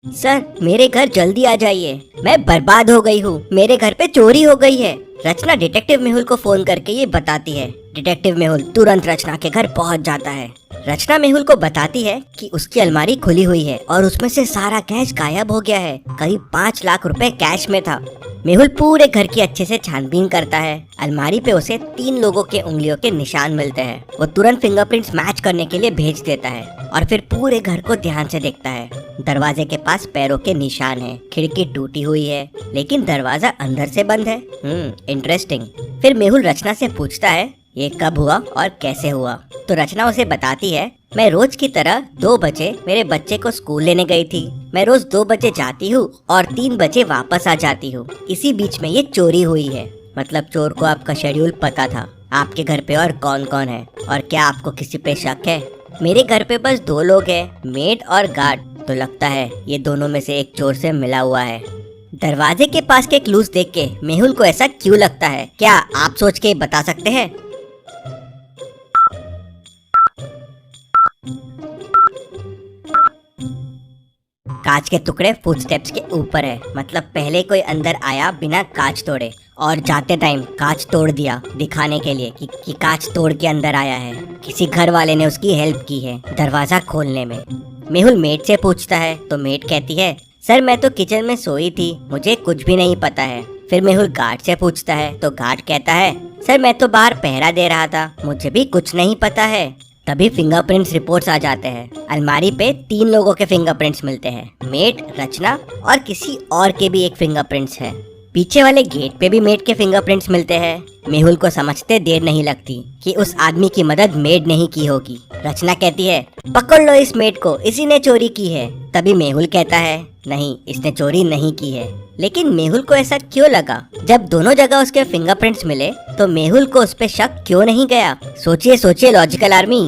Sir मेरे घर जल्दी आ जाइए, मैं बर्बाद हो गई हूँ, मेरे घर पे चोरी हो गई है। रचना डिटेक्टिव मेहुल को फोन करके ये बताती है। डिटेक्टिव मेहुल तुरंत रचना के घर पहुँच जाता है। रचना मेहुल को बताती है कि उसकी अलमारी खुली हुई है और उसमें से सारा कैश गायब हो गया है। करीब 5 लाख रुपए कैश में था। मेहुल पूरे घर की अच्छे से छानबीन करता है। अलमारी पे उसे 3 लोगों के उंगलियों के निशान मिलते हैं। वो तुरंत फिंगरप्रिंट्स मैच करने के लिए भेज देता है और फिर पूरे घर को ध्यान से देखता है। दरवाजे के पास पैरों के निशान हैं, खिड़की टूटी हुई है लेकिन दरवाजा अंदर से बंद है। इंटरेस्टिंग। फिर मेहुल रचना से पूछता है ये कब हुआ और कैसे हुआ। तो रचना उसे बताती है मैं रोज की तरह 2 बजे मेरे बच्चे को स्कूल लेने गई थी। मैं रोज 2 बजे जाती हूँ और 3 बजे वापस आ जाती हूँ। इसी बीच में ये चोरी हुई है। मतलब चोर को आपका शेड्यूल पता था। आपके घर पे और कौन कौन है और क्या आपको किसी पे शक है? मेरे घर पे बस 2 लोग हैं, मेड और गार्ड। तो लगता है ये दोनों में से एक चोर से मिला हुआ है। दरवाजे के पास के क्लूज देख के मेहुल को ऐसा क्यों लगता है, क्या आप सोच के बता सकते हैं? कांच के टुकड़े फुटस्टेप्स के ऊपर है। मतलब पहले कोई अंदर आया बिना कांच तोड़े और जाते टाइम कांच तोड़ दिया दिखाने के लिए कि कांच तोड़ के अंदर आया है। किसी घर वाले ने उसकी हेल्प की है दरवाजा खोलने में। मेहुल मेड से पूछता है तो मेड कहती है सर मैं तो किचन में सोई थी, मुझे कुछ भी नहीं पता है। फिर मेहुल गार्ड से पूछता है तो गार्ड कहता है सर मैं तो बाहर पहरा दे रहा था, मुझे भी कुछ नहीं पता है। तभी फिंगरप्रिंट्स रिपोर्ट्स आ जाते हैं। अलमारी पे 3 लोगों के फिंगरप्रिंट्स मिलते हैं, मेड, रचना और किसी और के भी एक फिंगरप्रिंट्स है। पीछे वाले गेट पे भी मेड के फिंगरप्रिंट्स मिलते हैं। मेहुल को समझते देर नहीं लगती कि उस आदमी की मदद मेड नहीं की होगी। रचना कहती है पकड़ लो इस मेड को, इसी ने चोरी की है। तभी मेहुल कहता है नहीं, इसने चोरी नहीं की है। लेकिन मेहुल को ऐसा क्यों लगा? जब दोनों जगह उसके फिंगरप्रिंट्स मिले तो मेहुल को उस पे शक क्यों नहीं गया? सोचिए सोचिए लॉजिकल आर्मी।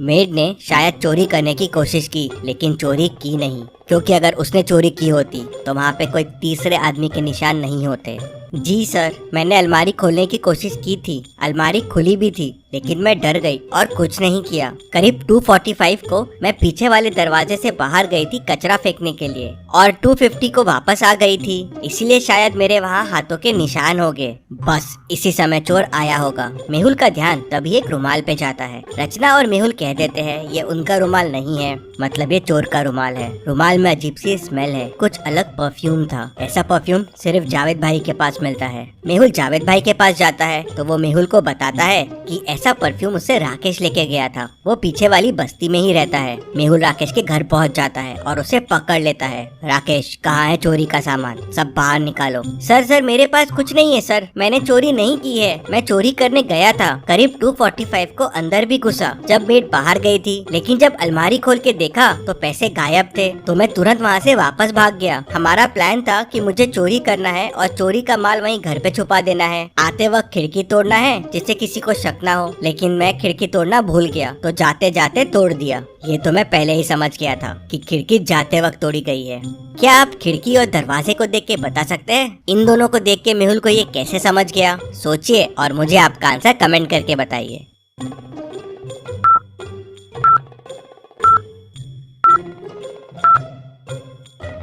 मेड ने शायद चोरी करने की कोशिश की लेकिन चोरी की नहीं, क्योंकि अगर उसने चोरी की होती तो वहाँ पे कोई तीसरे आदमी के निशान नहीं होते। जी सर, मैंने अलमारी खोलने की कोशिश की थी, अलमारी खुली भी थी लेकिन मैं डर गई और कुछ नहीं किया। करीब 2:45 को मैं पीछे वाले दरवाजे से बाहर गई थी कचरा फेंकने के लिए और 2:50 को वापस आ गई थी, इसीलिए शायद मेरे वहाँ हाथों के निशान हो गए। बस इसी समय चोर आया होगा। मेहुल का ध्यान तभी एक रुमाल पे जाता है। रचना और मेहुल कह देते हैं ये उनका रुमाल नहीं है, मतलब ये चोर का रुमाल है। रुमाल में अजीब सी स्मेल है, कुछ अलग परफ्यूम था। ऐसा परफ्यूम सिर्फ जावेद भाई के पास मिलता है। मेहुल जावेद भाई के पास जाता है तो वो मेहुल को बताता है कि ऐसा परफ्यूम उससे राकेश लेके गया था, वो पीछे वाली बस्ती में ही रहता है। मेहुल राकेश के घर पहुंच जाता है और उसे पकड़ लेता है। राकेश कहाँ है चोरी का सामान, सब बाहर निकालो। सर मेरे पास कुछ नहीं है सर, मैंने चोरी नहीं की है, मैं चोरी करने गया था। करीब 2:45 को अंदर भी घुसा जब मेड बाहर गई थी, लेकिन जब अलमारी खोल के देखा तो पैसे गायब थे, तो मैं तुरंत वहाँ से वापस भाग गया। हमारा प्लान था कि मुझे चोरी करना है और चोरी का माल वहीं घर पे छुपा देना है। आते वक्त खिड़की तोड़ना है जिससे किसी को शक ना हो, लेकिन मैं खिड़की तोड़ना भूल गया तो जाते जाते तोड़ दिया। ये तो मैं पहले ही समझ गया था कि खिड़की जाते वक्त तोड़ी गई है। क्या आप खिड़की और दरवाजे को देख के बता सकते हैं इन दोनों को देख के मेहुल को ये कैसे समझ गया? सोचिए और मुझे आपका आंसर कमेंट करके बताइए।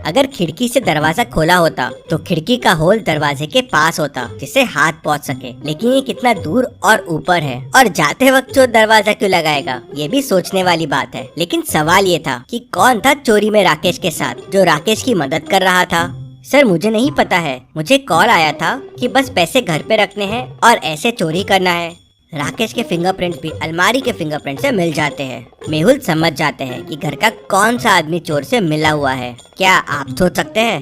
अगर खिड़की से दरवाजा खोला होता तो खिड़की का होल दरवाजे के पास होता जिससे हाथ पहुंच सके, लेकिन ये कितना दूर और ऊपर है और जाते वक्त चोर दरवाजा क्यों लगाएगा? ये भी सोचने वाली बात है। लेकिन सवाल ये था कि कौन था चोरी में राकेश के साथ जो राकेश की मदद कर रहा था? सर मुझे नहीं पता है, मुझे कॉल आया था कि बस पैसे घर पे रखने हैं और ऐसे चोरी करना है। राकेश के फिंगरप्रिंट्स भी अलमारी के फिंगरप्रिंट से मिल जाते हैं। मेहुल समझ जाते हैं कि घर का कौन सा आदमी चोर से मिला हुआ है। क्या आप सोच सकते हैं?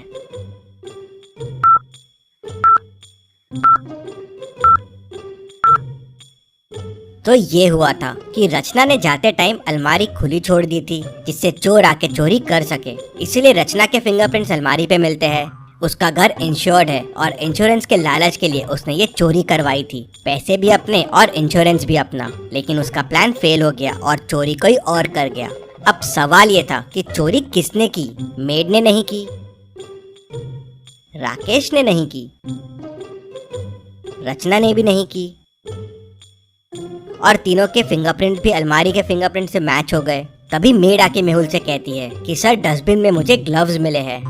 तो ये हुआ था कि रचना ने जाते टाइम अलमारी खुली छोड़ दी थी जिससे चोर आके चोरी कर सके, इसीलिए रचना के फिंगरप्रिंट्स अलमारी पे मिलते हैं। उसका घर इंश्योर्ड है और इंश्योरेंस के लालच के लिए उसने ये चोरी करवाई थी, पैसे भी अपने और इंश्योरेंस भी अपना। लेकिन उसका प्लान फेल हो गया और चोरी कोई और कर गया। अब सवाल ये था कि चोरी किसने की? मेड ने नहीं की, राकेश ने नहीं की, रचना ने भी नहीं की, और तीनों के फिंगरप्रिंट भी अलमारी के फिंगरप्रिंट से मैच हो गए। तभी मेड आके मेहुल से कहती है कि सर डस्टबिन में मुझे ग्लव्स मिले हैं।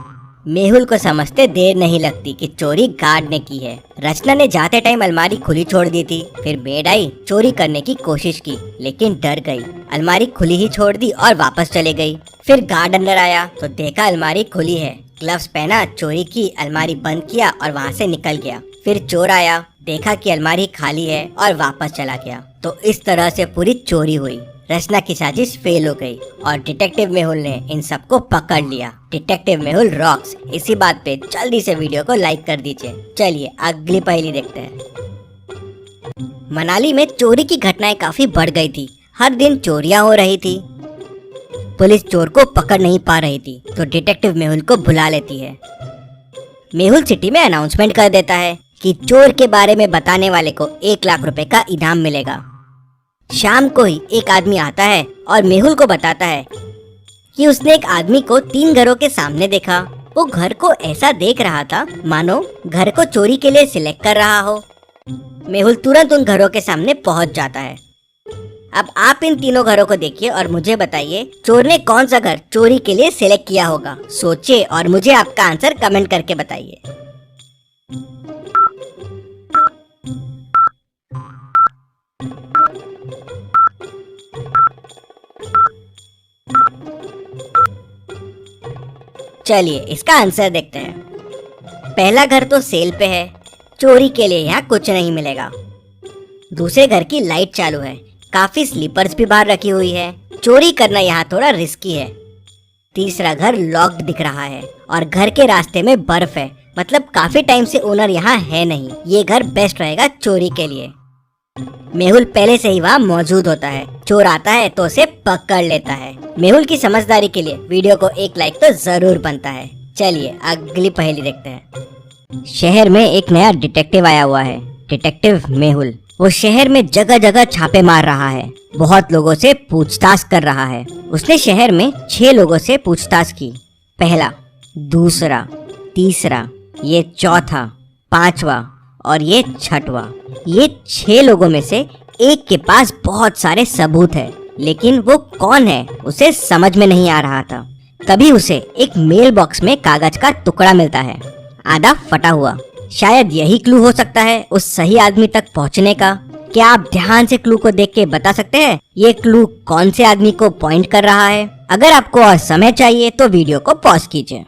मेहुल को समझते देर नहीं लगती कि चोरी गार्ड ने की है। रचना ने जाते टाइम अलमारी खुली छोड़ दी थी। फिर मेड आई, चोरी करने की कोशिश की लेकिन डर गई, अलमारी खुली ही छोड़ दी और वापस चले गई। फिर गार्ड अंदर आया तो देखा अलमारी खुली है, ग्लव्स पहना, चोरी की, अलमारी बंद किया और वहाँ से निकल गया। फिर चोर आया, देखा कि अलमारी खाली है और वापस चला गया। तो इस तरह से पूरी चोरी हुई। रचना की साजिश फेल हो गई और डिटेक्टिव मेहुल ने इन सबको पकड़ लिया। Detective Mehul rocks. इसी बात पे जल्दी से वीडियो को लाइक कर दीजिए। चलिए अगली पहेली देखते हैं। मनाली में चोरी की घटनाएं काफी बढ़ गई थी। हर दिन चोरियां हो रही थी। पुलिस चोर को पकड़ नहीं पा रही थी तो डिटेक्टिव मेहुल को बुला लेती है। मेहुल सिटी में अनाउंसमेंट कर देता है कि चोर के बारे में बताने वाले को 1 लाख रुपए का इनाम मिलेगा। शाम को ही एक आदमी आता है और मेहुल को बताता है कि उसने एक आदमी को 3 घरों के सामने देखा। वो घर को ऐसा देख रहा था मानो घर को चोरी के लिए सिलेक्ट कर रहा हो। मेहुल तुरंत उन घरों के सामने पहुंच जाता है। अब आप इन तीनों घरों को देखिए और मुझे बताइए चोर ने कौन सा घर चोरी के लिए सिलेक्ट किया होगा। सोचिए और मुझे आपका आंसर कमेंट करके बताइए। चलिए इसका आंसर देखते हैं। पहला घर तो सेल पे है, चोरी के लिए यहाँ कुछ नहीं मिलेगा। दूसरे घर की लाइट चालू है, काफी स्लीपर्स भी बाहर रखी हुई है, चोरी करना यहाँ थोड़ा रिस्की है। तीसरा घर लॉक्ड दिख रहा है और घर के रास्ते में बर्फ है, मतलब काफी टाइम से ओनर यहाँ है नहीं। ये घर बेस्ट रहेगा चोरी के लिए। मेहुल पहले से ही वहाँ मौजूद होता है, चोर आता है तो उसे पकड़ लेता है। मेहुल की समझदारी के लिए वीडियो को 1 लाइक तो जरूर बनता है। चलिए अगली पहेली देखते हैं। शहर में एक नया डिटेक्टिव आया हुआ है, डिटेक्टिव मेहुल। वो शहर में जगह जगह छापे मार रहा है, बहुत लोगों से पूछताछ कर रहा है। उसने शहर में 6 लोगों से पूछताछ की। पहला, दूसरा, तीसरा, ये चौथा, 5वां और ये 6वां। ये 6 लोगों में से एक के पास बहुत सारे सबूत है, लेकिन वो कौन है उसे समझ में नहीं आ रहा था। तभी उसे एक मेल बॉक्स में कागज का टुकड़ा मिलता है, आधा फटा हुआ। शायद यही क्लू हो सकता है उस सही आदमी तक पहुंचने का। क्या आप ध्यान से क्लू को देख के बता सकते हैं ये क्लू कौन से आदमी को पॉइंट कर रहा है? अगर आपको और समय चाहिए तो वीडियो को पॉज कीजिए।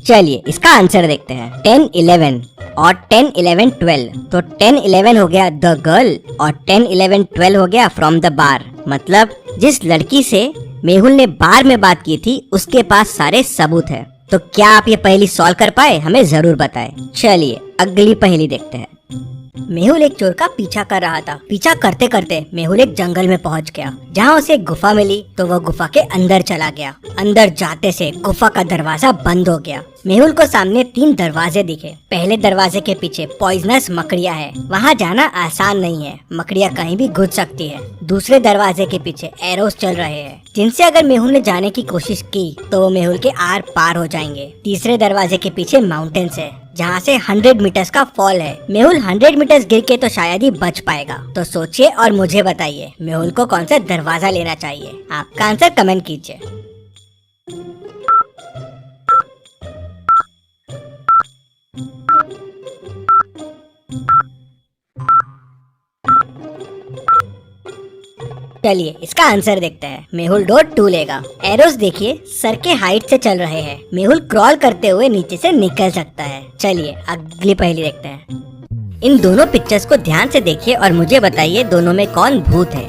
चलिए इसका आंसर देखते हैं। 10, 11 और 10, 11, 12। तो 10, 11 हो गया द गर्ल और 10, 11, 12 हो गया फ्रॉम द बार। मतलब जिस लड़की से मेहुल ने बार में बात की थी उसके पास सारे सबूत है। तो क्या आप ये पहेली सॉल्व कर पाए? हमें जरूर बताएं। चलिए अगली पहेली देखते हैं। मेहुल एक चोर का पीछा कर रहा था। पीछा करते करते मेहुल एक जंगल में पहुंच गया, जहां उसे एक गुफा मिली। तो वह गुफा के अंदर चला गया। अंदर जाते से गुफा का दरवाजा बंद हो गया। मेहुल को सामने 3 दरवाजे दिखे। पहले दरवाजे के पीछे पॉइजनस मकड़ियां है, वहां जाना आसान नहीं है, मकड़ियां कहीं भी घुस सकती है। दूसरे दरवाजे के पीछे एरोस चल रहे हैं, जिनसे अगर मेहुल ने जाने की कोशिश की तो वो मेहुल के आर पार हो जाएंगे। तीसरे दरवाजे के पीछे माउंटेन्स है, जहाँ से 100 मीटर्स का फॉल है। मेहुल 100 मीटर्स गिर के तो शायद ही बच पाएगा। तो सोचिए और मुझे बताइए मेहुल को कौन सा दरवाजा लेना चाहिए। आपका आंसर कमेंट कीजिए। चलिए इसका आंसर देखते हैं। मेहुल डोर 2 लेगा। एरोस देखिए सर के हाइट से चल रहे हैं। मेहुल क्रॉल करते हुए नीचे से निकल सकता है। चलिए अगली पहेली देखते हैं। इन दोनों पिक्चर्स को ध्यान से देखिए और मुझे बताइए दोनों में कौन भूत है,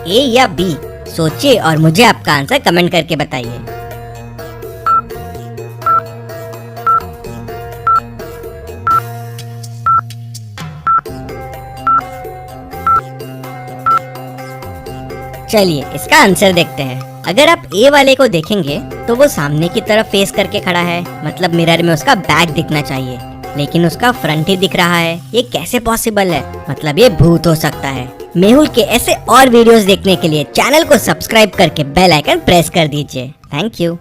ए या बी। सोचिए और मुझे आपका आंसर कमेंट करके बताइए। चलिए इसका आंसर देखते हैं। अगर आप ए वाले को देखेंगे तो वो सामने की तरफ फेस करके खड़ा है, मतलब मिरर में उसका बैक दिखना चाहिए, लेकिन उसका फ्रंट ही दिख रहा है। ये कैसे पॉसिबल है? मतलब ये भूत हो सकता है। मेहुल के ऐसे और वीडियोस देखने के लिए चैनल को सब्सक्राइब करके बेल आइकन प्रेस कर दीजिए। Thank you.